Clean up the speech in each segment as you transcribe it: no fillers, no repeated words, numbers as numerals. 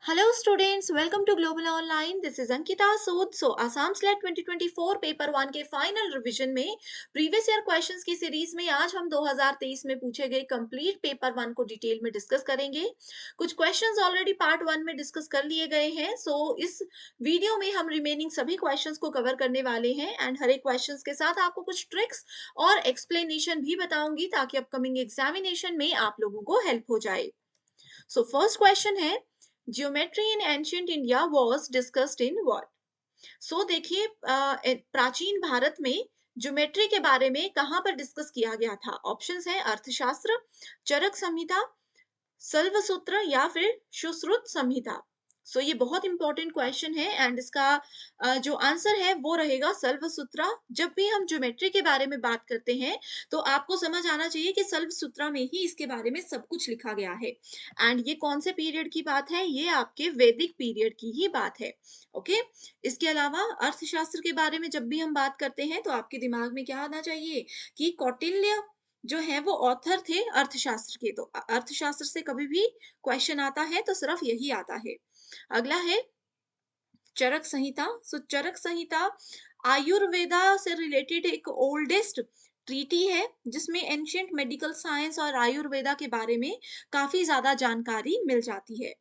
Hello students, welcome to Global Online. This is Ankita Sood. So Assam SLET 2024 paper one के final revision में previous year questions की series में आज हम 2023 में पूछे गए कंप्लीट पेपर वन को डिटेल में डिस्कस करेंगे। कुछ क्वेश्चंस ऑलरेडी पार्ट वन में डिस्कस कर लिए गए हैं। सो इस वीडियो में हम रिमेनिंग सभी क्वेश्चंस को कवर करने वाले हैं एंड हर एक क्वेश्चंस के साथ आपको कुछ ट्रिक्स और एक्सप्लेनेशन भी बताऊंगी ताकि अपकमिंग एग्जामिनेशन में आप लोगों को हेल्प हो जाए। सो फर्स्ट क्वेश्चन है, geometry in ancient India was discussed in what? So देखिए, प्राचीन भारत में ज्योमेट्री के बारे में कहां पर डिस्कस किया गया था? ऑप्शंस है अर्थशास्त्र, चरक संहिता, सल्वसूत्र या फिर सुश्रुत संहिता। सो ये बहुत इंपॉर्टेंट क्वेश्चन है एंड इसका जो आंसर है वो रहेगा सल्वसूत्रा। जब भी हम ज्योमेट्री के बारे में बात करते हैं तो आपको समझ आना चाहिए कि सल्वसूत्रा में ही इसके बारे में सब कुछ लिखा गया है। एंड ये कौन से पीरियड की बात है? ये आपके वैदिक पीरियड की ही बात है। ओके। इसके अलावा अर्थशास्त्र के बारे में जब भी हम बात करते हैं तो आपके दिमाग में क्या आना चाहिए कि कौटिल्य जो है वो ऑथर थे अर्थशास्त्र के। तो अर्थशास्त्र से कभी भी क्वेश्चन आता है तो सिर्फ यही आता है। अगला है चरक संहिता। सो चरक संहिता आयुर्वेदा से रिलेटेड एक ओल्डेस्ट ट्रीटी है जिसमें एंशियंट मेडिकल साइंस और आयुर्वेदा के बारे में काफी ज्यादा जानकारी मिल जाती है।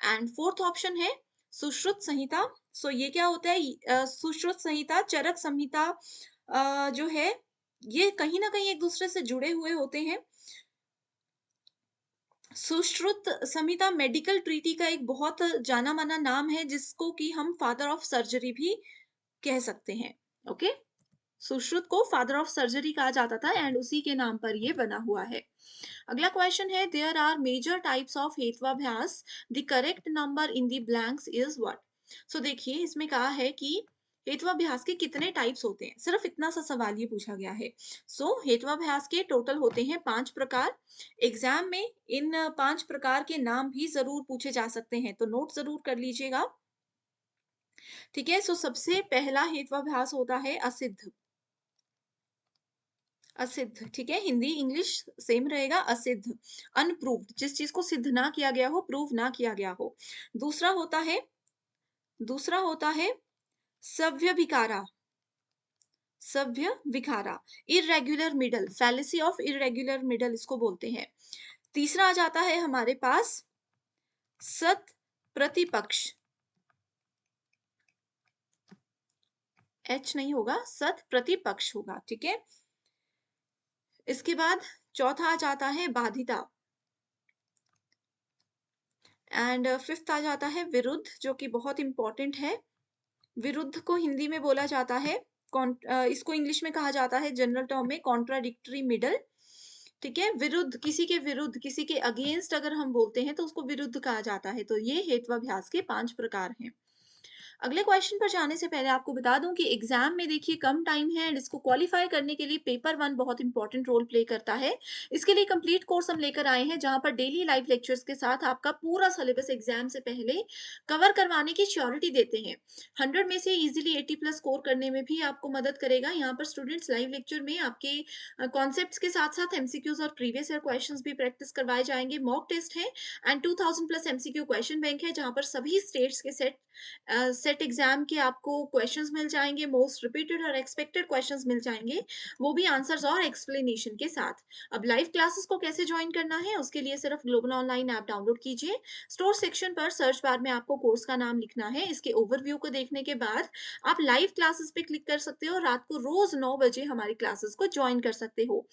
एंड फोर्थ ऑप्शन है सुश्रुत संहिता। सो ये क्या होता है? सुश्रुत संहिता चरक संहिता जो है ये कहीं ना कहीं एक दूसरे से जुड़े हुए होते हैं। सुश्रुत संहिता मेडिकल ट्रीटी का एक बहुत जाना माना नाम है जिसको कि हम फादर ऑफ सर्जरी भी कह सकते हैं। ओके। सुश्रुत को फादर ऑफ सर्जरी कहा जाता था एंड उसी के नाम पर ये बना हुआ है। अगला क्वेश्चन है, there are major types of हेत्वाभ्यास, the correct number in the blanks is what? So देखिए, इसमें कहा है कि हेत्वाभ्यास के कितने टाइप्स होते हैं, सिर्फ इतना सा सवाल ये पूछा गया है। सो हेत्वाभ्यास के टोटल होते हैं 5 प्रकार। एग्जाम में इन 5 प्रकार के नाम भी जरूर पूछे जा सकते हैं तो नोट जरूर कर लीजिएगा। ठीक है। सो सबसे पहला हेत्वाभ्यास होता है असिद्ध। असिद्ध, ठीक है, हिंदी इंग्लिश सेम रहेगा। असिद्ध, अनप्रूव्ड, जिस चीज को सिद्ध ना किया गया हो, प्रूव ना किया गया हो। दूसरा होता है दूसरा होता है सव्य विकारा। सव्य विकारा, irregular middle, fallacy of irregular middle इसको बोलते हैं। तीसरा आ जाता है हमारे पास सत प्रतिपक्ष। एच नहीं होगा, सत प्रतिपक्ष होगा। ठीक है। इसके बाद चौथा आ जाता है बाधिता एंड फिफ्थ आ जाता है विरुद्ध, जो कि बहुत इंपॉर्टेंट है। विरुद्ध को हिंदी में बोला जाता है इसको इंग्लिश में कहा जाता है जनरल टर्म में कॉन्ट्राडिक्टरी मिडल। ठीक है। विरुद्ध, किसी के विरुद्ध, किसी के अगेंस्ट अगर हम बोलते हैं तो उसको विरुद्ध कहा जाता है। तो ये हेत्वाभ्यास के 5 प्रकार हैं। अगले क्वेश्चन पर जाने से पहले आपको बता दूं कि एग्जाम में देखिए कम टाइम है एंड इसको क्वालिफाई करने के लिए पेपर वन बहुत इंपॉर्टेंट रोल प्ले करता है। इसके लिए कंप्लीट कोर्स हम लेकर आए हैं जहां पर डेली लाइव लेक्चर्स के साथ आपका पूरा सिलेबस एग्जाम से पहले कवर करवाने की श्योरिटी देते हैं। 100 में से इजीली 80+ स्कोर करने में भी आपको मदद करेगा। यहाँ पर स्टूडेंट्स लाइव लेक्चर में आपके कॉन्सेप्ट्स के साथ साथ एमसीक्यूज और प्रीवियस ईयर क्वेश्चंस भी प्रैक्टिस करवाए जाएंगे। मॉक टेस्ट है एंड 2000+ एमसीक्यू क्वेश्चन बैंक है जहां पर सभी स्टेट्स के सेट एग्जाम के आपको क्वेश्चंस मिल जाएंगे, मोस्ट रिपीटेड और एक्सपेक्टेड क्वेश्चंस मिल जाएंगे, वो भी आंसर्स और एक्सप्लेनेशन के साथ। अब लाइव क्लासेस को कैसे ज्वाइन करना है उसके लिए सिर्फ ग्लोबल ऑनलाइन ऐप डाउनलोड कीजिए। स्टोर सेक्शन पर सर्च बार में आपको कोर्स का नाम लिखना है। इसके ओवरव्यू को देखने के बाद आप लाइव क्लासेस पे क्लिक कर सकते हो। रात को रोज 9 बजे हमारी क्लासेस को ज्वाइन कर सकते हो।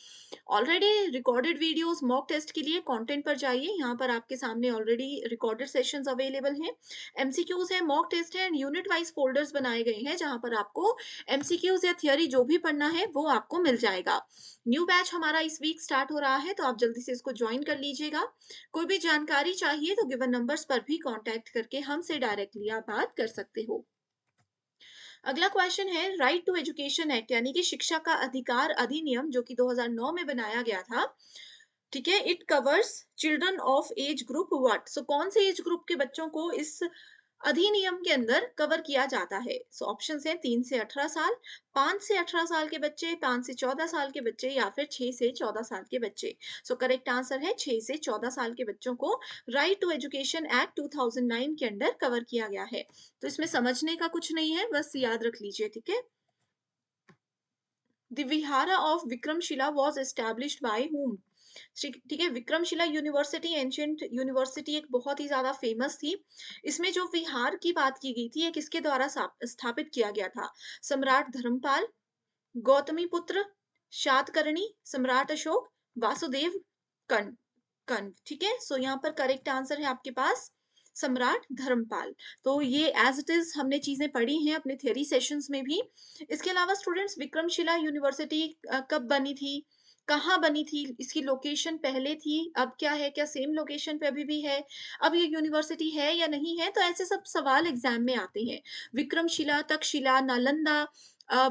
Already recorded videos mock test के लिए कंटेंट पर जाइए, यहाँ पर आपके सामने ऑलरेडी रिकॉर्डेड सेशंस अवेलेबल हैं। एमसीक्यूज है, मॉक टेस्ट है एंड यूनिट वाइज फोल्डर्स बनाए गए हैं जहां पर आपको एमसीक्यूज या थियोरी जो भी पढ़ना है वो आपको मिल जाएगा। न्यू बैच हमारा इस वीक स्टार्ट हो रहा है तो आप जल्दी से इसको ज्वाइन कर लीजिएगा। कोई भी जानकारी चाहिए तो गिवन नंबर्स पर भी कांटेक्ट करके हमसे डायरेक्टली आप बात कर सकते हो। अगला क्वेश्चन है, राइट टू एजुकेशन एक्ट यानी कि शिक्षा का अधिकार अधिनियम जो कि 2009 में बनाया गया था। ठीक है। It covers children of age group what? So कौन से एज ग्रुप के बच्चों को इस अधिनियम के अंदर कवर किया जाता है? सो ऑप्शन है 3 से 18 साल, 5 से 18 साल के बच्चे, 5 से 14 साल के बच्चे या फिर 6 से 14 साल के बच्चे। सो करेक्ट आंसर है 6 से 14 साल के बच्चों को राइट टू एजुकेशन एक्ट 2009 के अंडर कवर किया गया है। तो इसमें समझने का कुछ नहीं है, बस याद रख लीजिए, ठीक है। द विहारा of Vikramshila was established by whom? ठीक है, विक्रमशिला यूनिवर्सिटी एंशियंट यूनिवर्सिटी एक बहुत ही ज्यादा फेमस थी। इसमें जो विहार की बात की गई थी ये किसके द्वारा स्थापित किया गया था? सम्राट धर्मपाल, गौतमी पुत्र, शातकर्णी, सम्राट अशोक, वासुदेव कर्ण कर्ण ठीक है। सो यहाँ पर करेक्ट आंसर है आपके पास सम्राट धर्मपाल। तो ये एज इट इज हमने चीजें पढ़ी हैं अपने थियरी सेशंस में भी। इसके अलावा स्टूडेंट्स विक्रमशिला यूनिवर्सिटी कब बनी थी, कहाँ बनी थी, इसकी लोकेशन पहले थी, अब क्या है, क्या सेम लोकेशन पे अभी भी है, अब ये यूनिवर्सिटी है या नहीं है, तो ऐसे सब सवाल एग्जाम में आते हैं। विक्रमशिला, तक्षशिला, नालंदा,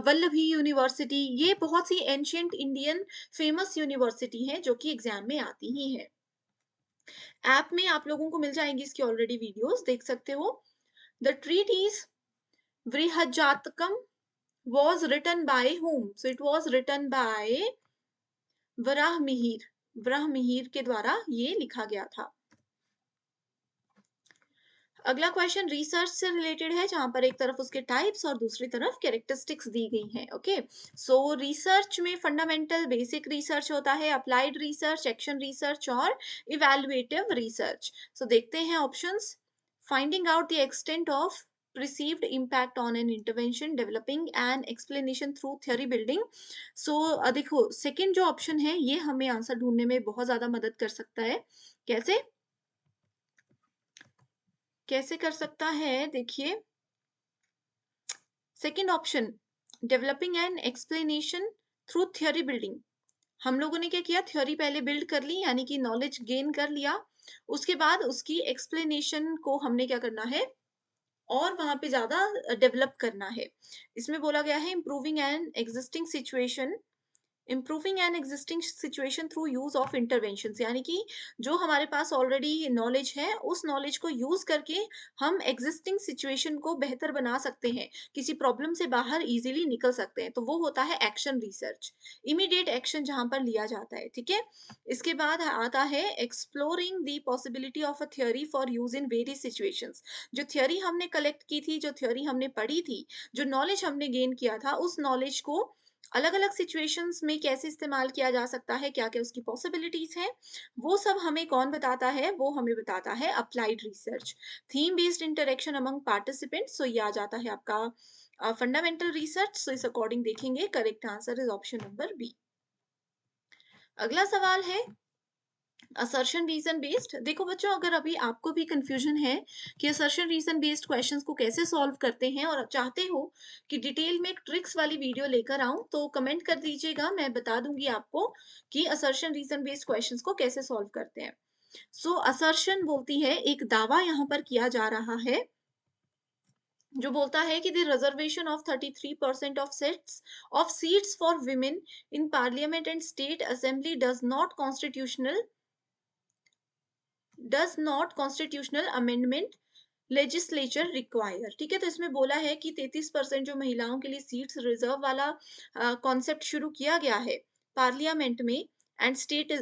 वल्लभी यूनिवर्सिटी, ये बहुत सी एंशियंट इंडियन फेमस यूनिवर्सिटी हैं जो कि एग्जाम में आती ही है। ऐप में आप लोगों को मिल जाएंगी इसकी ऑलरेडी वीडियोस, देख सकते हो। The treatise Brihajjatakam was written by whom? So it was written by Varahamihira. Varahamihira के द्वारा ये लिखा गया था। अगला क्वेश्चन रिसर्च से रिलेटेड है, जहां पर एक तरफ उसके टाइप्स और दूसरी तरफ कैरेक्टरिस्टिक्स दी गई हैं। ओके, सो रिसर्च में फंडामेंटल बेसिक रिसर्च होता है, अप्लाइड रिसर्च, एक्शन रिसर्च और इवैल्यूएटिव रिसर्च। सो देखते हैं options. Finding out the extent of perceived impact on an intervention, developing an explanation through theory building. So देखो सेकंड जो ऑप्शन है ये हमें आंसर ढूंढने में बहुत ज्यादा मदद कर सकता है। कैसे कैसे कर सकता है, देखिए second option, developing an explanation through theory building. हम लोगों ने क्या किया, थ्योरी पहले बिल्ड कर ली, यानी कि नॉलेज गेन कर लिया, उसके बाद उसकी एक्सप्लेनेशन को हमने क्या करना है और वहां पे ज्यादा डेवलप करना है। इसमें बोला गया है improving an existing situation, improving an existing situation through use of intervention, यानी कि जो हमारे पास ऑलरेडी नॉलेज है उस नॉलेज को यूज करके हम एग्जिस्टिंग सिचुएशन को बेहतर बना सकते हैं, किसी प्रॉब्लम से बाहर इजीली निकल सकते हैं, तो वो होता है एक्शन रिसर्च, इमीडिएट एक्शन जहां पर लिया जाता है। ठीक है, इसके बाद आता है exploring the possibility of a theory for use in various situations. जो थ्योरी हमने कलेक्ट की थी, जो थ्योरी हमने पढ़ी थी, जो नॉलेज हमने गेन किया था, उस नॉलेज को अलग अलग सिचुएशंस में कैसे इस्तेमाल किया जा सकता है, क्या क्या उसकी पॉसिबिलिटीज हैं, वो सब हमें कौन बताता है, वो हमें बताता है applied research. Theme based interaction among participants, so ये आ जाता है आपका फंडामेंटल रिसर्च। सो इस अकॉर्डिंग देखेंगे, correct answer is option number B. अगला सवाल है असर्शन रीजन बेस्ड। देखो बच्चों, अगर अभी आपको भी कंफ्यूजन है कि असर्शन रीजन बेस्ड क्वेश्चंस को कैसे सॉल्व करते हैं और चाहते हो कि डिटेल में एक ट्रिक्स वाली वीडियो लेकर आऊं, तो कमेंट कर दीजिएगा, मैं बता दूंगी आपको कि असर्शन रीजन बेस्ड क्वेश्चंस को कैसे सॉल्व करते हैं। सो असर्शन बोलती है, एक दावा यहाँ पर किया जा रहा है जो बोलता है कि the reservation of 33% of seats for women in parliament and state assembly does not constitutional amendment legislature require. ठीक है, तो इसमें बोला है कि 33% जो महिलाओं के लिए सीट्स रिजर्व वाला कॉन्सेप्ट शुरू किया गया है पार्लियामेंट में and state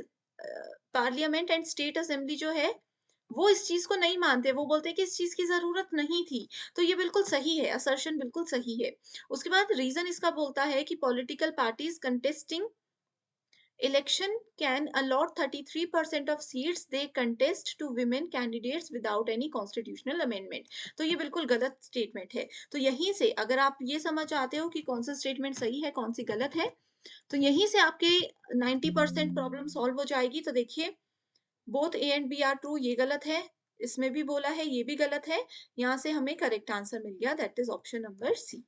parliament and state assembly जो है वो इस चीज को नहीं मानते, वो बोलते हैं कि इस चीज की जरूरत नहीं थी। तो ये बिल्कुल सही है, असर्शन बिल्कुल सही है। उसके बाद रीजन इसका बोलता है कि political parties contesting election can allot 33% of seats they contest to women candidates without any constitutional amendment। तो ये बिल्कुल गलत स्टेटमेंट है। तो यहीं से अगर आप ये समझ आते हो कि कौन सा स्टेटमेंट सही है, कौन सी गलत है, तो यहीं से आपके 90% प्रॉब्लम सॉल्व हो जाएगी। तो देखिए, both A and B are true, ये गलत है, इसमें भी बोला है ये भी गलत है, यहाँ से हमें करेक्ट आंसर मिल गया, that is option number C.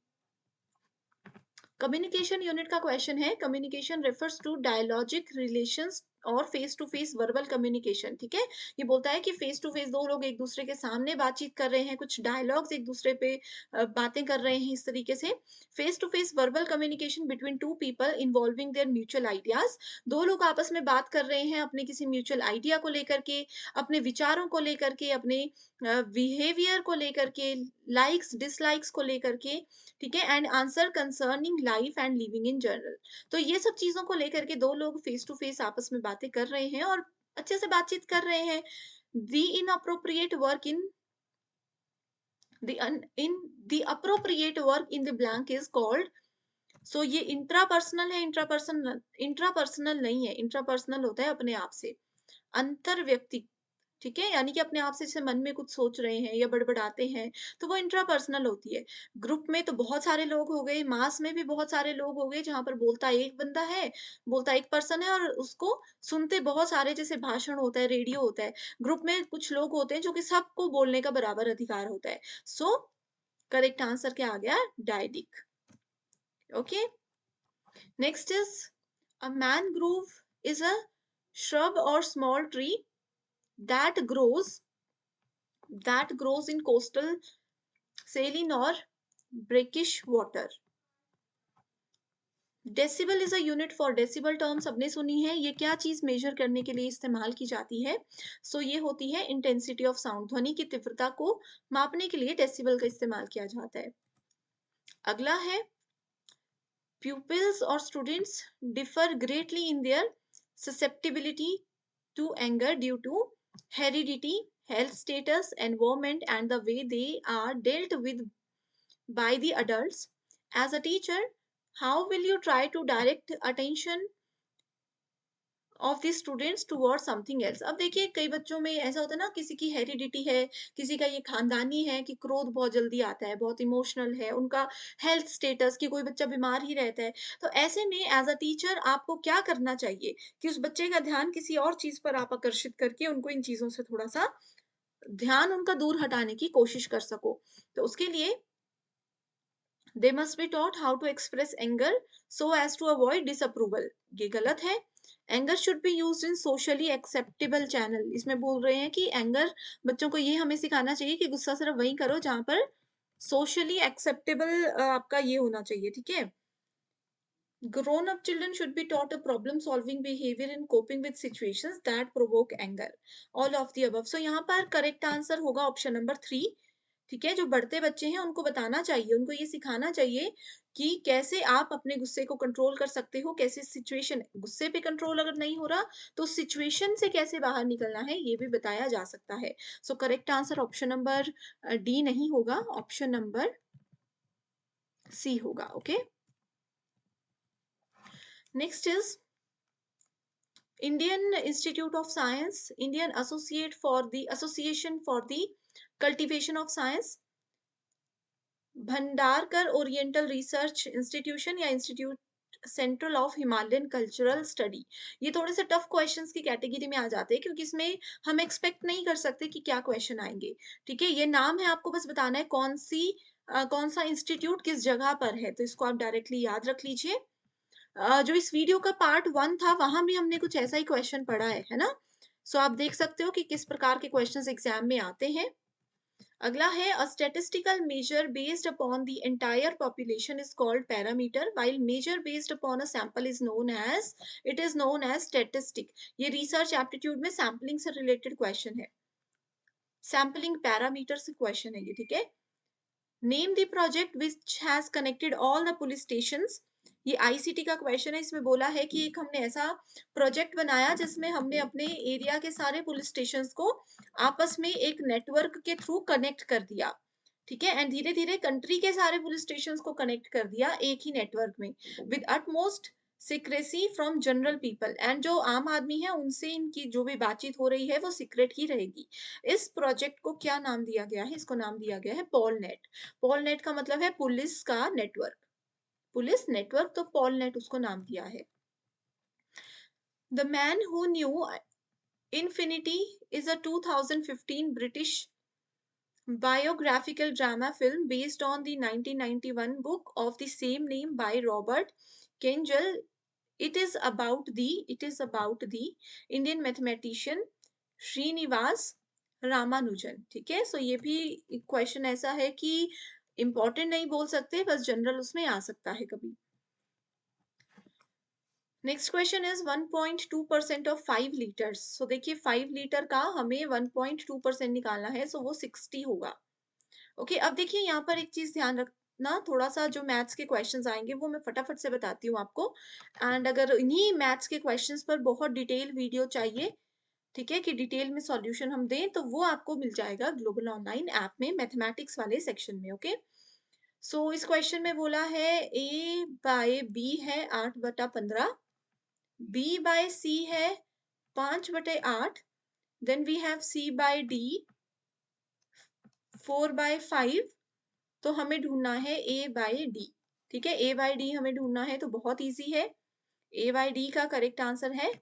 Communication unit का क्वेश्चन है, communication refers to dialogic relations और face to face verbal communication, ठीक है। ये बोलता है कि फेस टू फेस दो लोग एक दूसरे के सामने बातचीत कर रहे हैं, कुछ डायलॉग्स एक दूसरे पे बातें कर रहे हैं, इस तरीके से। Face to face verbal communication between two people involving their mutual ideas, दो लोग आपस में बात कर रहे हैं अपने किसी म्यूचुअल आइडिया को लेकर के, अपने विचारों को लेकर के, अपने बिहेवियर को लेकर के, लाइक्स डिसलाइक्स को लेकर के, ठीक है। And answer concerning life and living in general. तो ये सब चीज़ों को लेकर के 2 लोग फेस टू फेस आपस में बातें कर रहे हैं और अच्छे से बातचीत कर रहे हैं। The inappropriate work in the appropriate work in the blank is called, सो ये इंट्रापर्सनल है, इंट्रापर्सनल नहीं है, इंट्रापर्सनल होता है अपने आप से, अंतर व्यक्ति, ठीक है? यानी कि अपने आप से जैसे मन में कुछ सोच रहे हैं या बड़बड़ाते हैं, तो वो इंट्रापर्सनल होती है। ग्रुप में तो बहुत सारे लोग हो गए, मास में भी बहुत सारे लोग हो गए, जहाँ पर बोलता एक बंदा है, बोलता एक पर्सन है और उसको सुनते बहुत सारे, जैसे भाषण होता है, रेडियो होता है। ग्रुप में कुछ लोग होते हैं जो कि सबको बोलने का बराबर अधिकार होता है। सो करेक्ट आंसर क्या आ गया? Dyadic. Okay, next is a mangrove is a shrub or small tree that grows in coastal saline or brackish water. Decibel is a unit for, decibel term सबने सुनी है, ये क्या चीज मेजर करने के लिए इस्तेमाल की जाती है? सो ये होती है इंटेंसिटी ऑफ साउंड, ध्वनि की तीव्रता को मापने के लिए डेसिबल का इस्तेमाल किया जाता है। अगला है pupils or students differ greatly in their susceptibility to anger due to heredity, health status, environment, and the way they are dealt with by the adults. As a teacher, how will you try to direct attention of the students towards something else? अब देखिए कई बच्चों में ऐसा होता है ना, किसी की हेरिडिटी है, किसी का ये खानदानी है कि क्रोध बहुत जल्दी आता है, बहुत इमोशनल है, उनका हेल्थ स्टेटस कि कोई बच्चा बीमार ही रहता है। तो ऐसे में एज अ टीचर आपको क्या करना चाहिए कि उस बच्चे का ध्यान किसी और चीज पर आप आकर्षित करके उनको इन चीजों से थोड़ा सा ध्यान उनका दूर हटाने की कोशिश कर सको। तो उसके लिए they must be taught how to express anger so as to avoid disapproval. ये गलत है। Anger should be used in socially acceptable channel, इसमें बोल रहे हैं कि एंगर, बच्चों को ये हमें सिखाना चाहिए कि गुस्सा सिर्फ वही करो जहां पर सोशली एक्सेप्टेबल आपका ये होना चाहिए, ठीक है। Grown up children should be taught a problem solving behavior in coping with situations that provoke anger. All of the above. So यहाँ पर करेक्ट आंसर होगा ऑप्शन नंबर 3, ठीक है। जो बढ़ते बच्चे हैं उनको बताना चाहिए, उनको ये सिखाना चाहिए कि कैसे आप अपने गुस्से को कंट्रोल कर सकते हो, कैसे सिचुएशन, गुस्से पे कंट्रोल अगर नहीं हो रहा तो सिचुएशन से कैसे बाहर निकलना है ये भी बताया जा सकता है। So correct answer option number D नहीं होगा, ऑप्शन नंबर सी होगा। Okay, next is Indian Institute of Science, Indian Association for the Cultivation of Science, Bhandarkar oriental research institution या institute central of Himalayan cultural study. ये थोड़े से tough questions की category में आ जाते हैं क्योंकि इसमें हम एक्सपेक्ट नहीं कर सकते कि क्या क्वेश्चन आएंगे, ठीक है। ये नाम है, आपको बस बताना है कौन सा इंस्टीट्यूट किस जगह पर है, तो इसको आप डायरेक्टली याद रख लीजिए। जो इस वीडियो का पार्ट 1 था वहां भी हमने कुछ ऐसा ही क्वेश्चन पढ़ा है ना। सो आप देख सकते हो कि किस प्रकार के क्वेश्चंस एग्जाम में आते हैं। अगला है a statistical measure based upon the entire population is called parameter while measure based upon a sample is known as statistic. ये रिसर्च एप्टीट्यूड में सैम्पलिंग से रिलेटेड क्वेश्चन है, सैम्पलिंग पैरामीटर से क्वेश्चन है ये, ठीक है। Name the project which has connected all the police stations. ये आईसीटी का क्वेश्चन है, इसमें बोला है कि एक हमने ऐसा प्रोजेक्ट बनाया जिसमें हमने अपने एरिया के सारे पुलिस स्टेशंस को आपस में एक नेटवर्क के थ्रू कनेक्ट कर दिया, ठीक है। एंड धीरे धीरे कंट्री के सारे पुलिस स्टेशंस को कनेक्ट कर दिया एक ही नेटवर्क में with utmost secrecy from general people, and जो आम आदमी है उनसे इनकी जो भी बातचीत हो रही है वो सीक्रेट ही रहेगी। इस प्रोजेक्ट को क्या नाम दिया गया है? इसको नाम दिया गया है पॉलनेट। पॉलनेट का मतलब है पुलिस का नेटवर्क, पुलिस नेटवर्क, तो पॉलनेट उसको नाम दिया है। The man who knew infinity is a 2015 British biographical drama film based on the 1991 book of the same name by Robert Kengel. it is about the Indian mathematician Srinivasa Ramanujan. ठीक है, सो ये भी question ऐसा है कि इंपॉर्टेंट नहीं बोल सकते, बस जनरल उसमें आ सकता है कभी। Next question is 1.2% of 5 litres. So देखिए 5 लीटर का हमें 1.2% निकालना है, सो वो 60 होगा। ओके, अब देखिए यहाँ पर एक चीज ध्यान रखना, थोड़ा सा जो मैथ्स के क्वेश्चंस आएंगे वो मैं फटाफट से बताती हूँ आपको। एंड अगर इन्हीं मैथ्स के क्वेश्चंस पर बहुत डिटेल वीडियो चाहिए, ठीक है, कि डिटेल में सॉल्यूशन हम दें, तो वो आपको मिल जाएगा ग्लोबल ऑनलाइन ऐप में मैथमेटिक्स वाले सेक्शन में। ओके, सो इस क्वेश्चन में बोला है a बाय b है 8/15, b बाय c है 5/8, then we have c by d 4/5, तो हमें ढूंढना है a बाय d। ठीक है, a बाय d हमें ढूंढना है, तो बहुत इजी है। a बाय d का करेक्ट आंसर है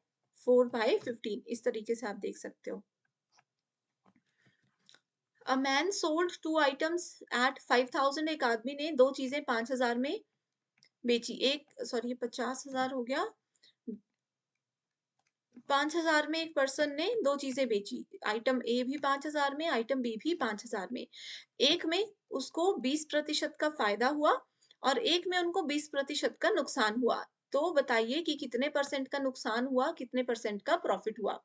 4/15। इस तरीके से आप देख सकते हो। A man sold 2 items eight 5,000। एक आदमी ने 2 चीजें 5,000 में बेची। एक सॉरी 50,000 हो गया। 5,000 में एक पर्सन ने 2 चीजें बेची, आइटम ए भी 5,000 में, आइटम बी भी 5,000 में। एक में उसको 20% का फायदा हुआ और एक में उनको 20% का नुकसान हुआ। तो बताइए कि कितने परसेंट का नुकसान हुआ, कितने परसेंट का प्रॉफिट हुआ।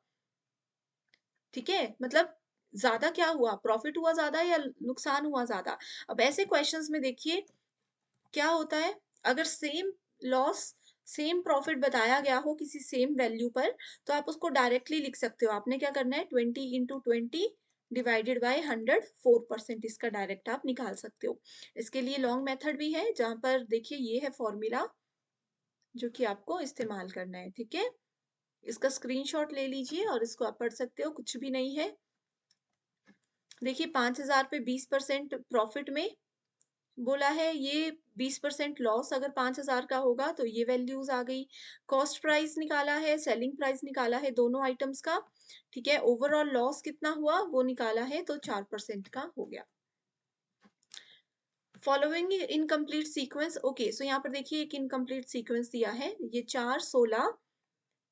ठीक है, मतलब ज्यादा क्या हुआ, प्रॉफिट हुआ ज्यादा या नुकसान हुआ ज्यादा। अब ऐसे क्वेश्चंस में देखिए क्या होता है, अगर सेम लॉस सेम प्रॉफिट बताया गया हो किसी सेम वैल्यू पर, तो आप उसको डायरेक्टली लिख सकते हो। आपने क्या करना है, 20 × 20 डिवाइडेड बाय 100, 4% इसका डायरेक्ट आप निकाल सकते हो। इसके लिए लॉन्ग मेथड भी है, जहां पर देखिए ये है फॉर्मूला जो कि आपको इस्तेमाल करना है। ठीक है, इसका स्क्रीनशॉट ले लीजिए और इसको आप पढ़ सकते हो, कुछ भी नहीं है। देखिए 5,000 पे 20% प्रॉफिट में बोला है, ये 20% लॉस अगर 5,000 का होगा तो ये वैल्यूज आ गई। कॉस्ट प्राइस निकाला है, सेलिंग प्राइस निकाला है दोनों आइटम्स का। ठीक है, ओवरऑल लॉस कितना हुआ वो निकाला है, तो 4% का हो गया। Following incomplete sequence. ओके, सो यहाँ पर देखिए एक इनकम्प्लीट सीक्वेंस दिया है, ये 4, 16,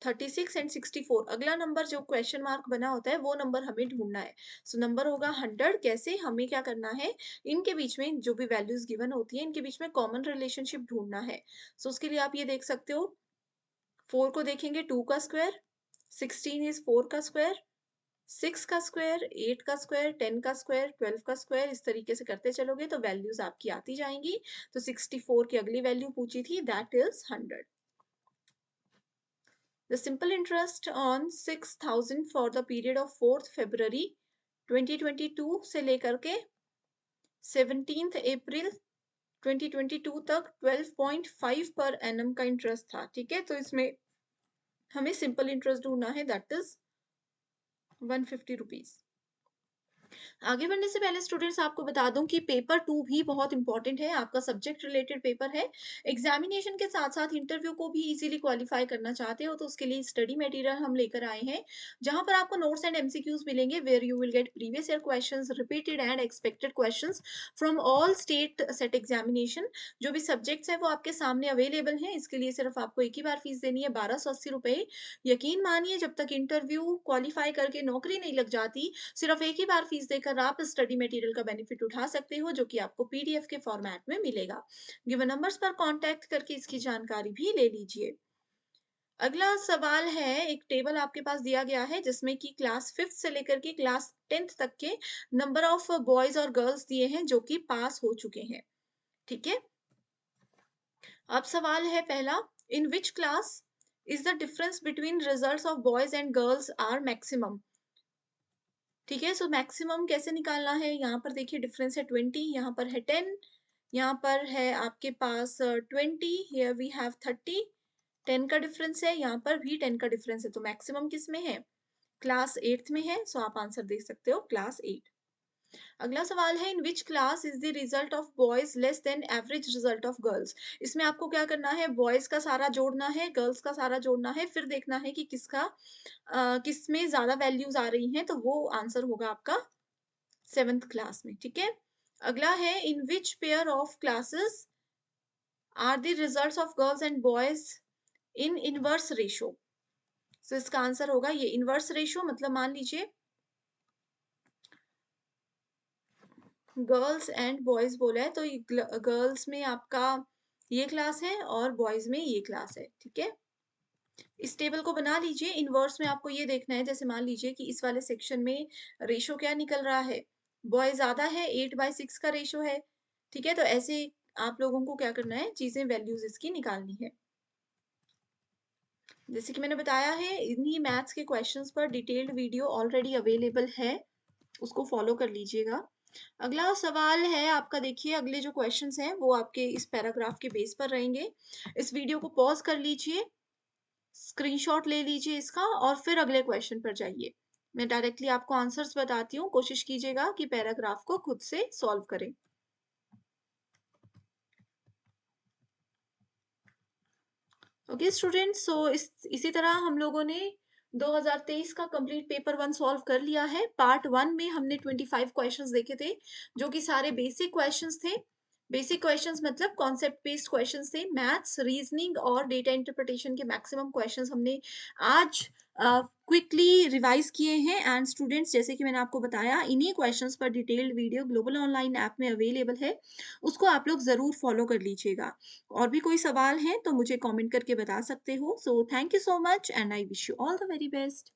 36 एंड 64। अगला नंबर जो क्वेश्चन मार्क बना होता है वो नंबर हमें ढूंढना है। सो नंबर होगा 100। कैसे, हमें क्या करना है, इनके बीच में जो भी वैल्यूज गिवन होती है इनके बीच में कॉमन रिलेशनशिप ढूंढना है। सो उसके लिए आप ये देख सकते हो, 4 को देखेंगे 2 का स्क्वायर, 16 इज 4 का स्क्वायर, 6 का स्क्वायर, 8 का स्क्वायर, 10 का स्क्वायर, 12 का स्क्वायर। इस तरीके से करते चलोगे तो वैल्यूज आपकी आती जाएंगी। तो 64 की अगली वैल्यू पूछी थी, that is 100। The simple interest on 6,000 for the period of 4th February 2022 से लेकर के 17th April 2022 तक 12.5 पर एनम का इंटरेस्ट था। ठीक है, तो इसमें हमें सिंपल इंटरेस्ट ढूंढना है, दैट इज 150 रुपीज। आगे बढ़ने से पहले स्टूडेंट्स आपको बता दूं कि पेपर 2 भी बहुत इंपॉर्टेंट है, आपका सब्जेक्ट रिलेटेड पेपर है। एग्जामिनेशन के साथ साथ इंटरव्यू को भी इजीली क्वालिफाई करना चाहते हो तो उसके लिए स्टडी मटेरियल हम लेकर आए हैं, जहां पर आपको नोट्स एंड एमसीक्यूज मिलेंगे, where you will get previous year questions, repeated and expected questions from all state set examination. जो भी सब्जेक्ट्स हैं वो आपके सामने अवेलेबल हैं। इसके लिए सिर्फ आपको एक ही बार फीस देनी है, 1280 रुपए। यकीन मानिए जब तक इंटरव्यू क्वालिफाई करके नौकरी नहीं लग जाती, सिर्फ एक ही बार फीस देकर आप स्टडी मटेरियल का बेनिफिट उठा सकते हो, जो कि आपको पीडीएफ के फॉर्मेट में मिलेगा। गिवन नंबर्स पर कांटेक्ट करके इसकी जानकारी भी ले लीजिए। अगला सवाल है, एक टेबल आपके पास दिया गया है जिसमें कि क्लास 5th से लेकर के क्लास 10th तक के नंबर ऑफ बॉयज और गर्ल्स दिए हैं जो कि पास हो चुके हैं। ठीक है, अब सवाल है पहला, in which class is the difference between results of boys and girls are maximum. ठीक है, सो मैक्सिमम कैसे निकालना है, यहाँ पर देखिए डिफरेंस है 20, यहाँ पर है 10, यहाँ पर है आपके पास 20, हियर वी हैव 30, 10 का डिफरेंस है, यहाँ पर भी 10 का डिफरेंस है। तो मैक्सिमम किस में है, क्लास 8th में है। सो आप आंसर देख सकते हो क्लास 8। अगला सवाल है, in which class is the result of boys less than average result of girls. इसमें आपको क्या करना है, बॉयज का सारा जोड़ना है, गर्ल्स का सारा जोड़ना है, फिर देखना है कि किसका किस में ज्यादा वैल्यूज आ रही हैं, तो वो आंसर होगा आपका 7th क्लास में। ठीक है, अगला है, in which pair of classes are the results of girls and boys in inverse ratio. So इसका आंसर होगा ये इनवर्स रेशो, मतलब मान लीजिए गर्ल्स एंड बॉयज बोला है तो गर्ल्स में आपका ये क्लास है और बॉयज में ये क्लास है, ठीक है। इस टेबल को बना लीजिए। इनवर्स में आपको ये देखना है, जैसे मान लीजिए कि इस वाले सेक्शन में रेशो क्या निकल रहा है, बॉय ज्यादा है, 8/6 का रेशो है, ठीक है। तो ऐसे आप लोगों को क्या करना है, चीजें वैल्यूज इसकी निकालनी है। जैसे कि मैंने बताया है, इन्हीं मैथ्स के क्वेश्चंस पर डिटेल्ड वीडियो ऑलरेडी अवेलेबल है, उसको फॉलो कर लीजिएगा। अगला सवाल है आपका, देखिए अगले जो क्वेश्चंस हैं वो आपके इस पैराग्राफ के बेस पर रहेंगे। इस वीडियो को पॉज कर लीजिए, स्क्रीनशॉट ले लीजिए इसका और फिर अगले क्वेश्चन पर जाइए। मैं डायरेक्टली आपको आंसर्स बताती हूँ, कोशिश कीजिएगा कि पैराग्राफ को खुद से सॉल्व करें। ओके स्टूडेंट्स, सो इसी तरह हम लोगों ने 2023 का कंप्लीट पेपर 1 सॉल्व कर लिया है। पार्ट 1 में हमने 25 क्वेश्चंस देखे थे, जो कि सारे बेसिक क्वेश्चंस थे। बेसिक क्वेश्चंस मतलब कॉन्सेप्ट बेस्ड क्वेश्चंस थे। मैथ्स, रीजनिंग और डेटा इंटरप्रिटेशन के मैक्सिमम क्वेश्चंस हमने आज क्विकली रिवाइज किए हैं। एंड स्टूडेंट्स, जैसे कि मैंने आपको बताया, इन्हीं क्वेश्चंस पर detailed video global online app में अवेलेबल है, उसको आप लोग जरूर फॉलो कर लीजिएगा। और भी कोई सवाल है तो मुझे कमेंट करके बता सकते हो। So thank you so much and I wish you all the very best.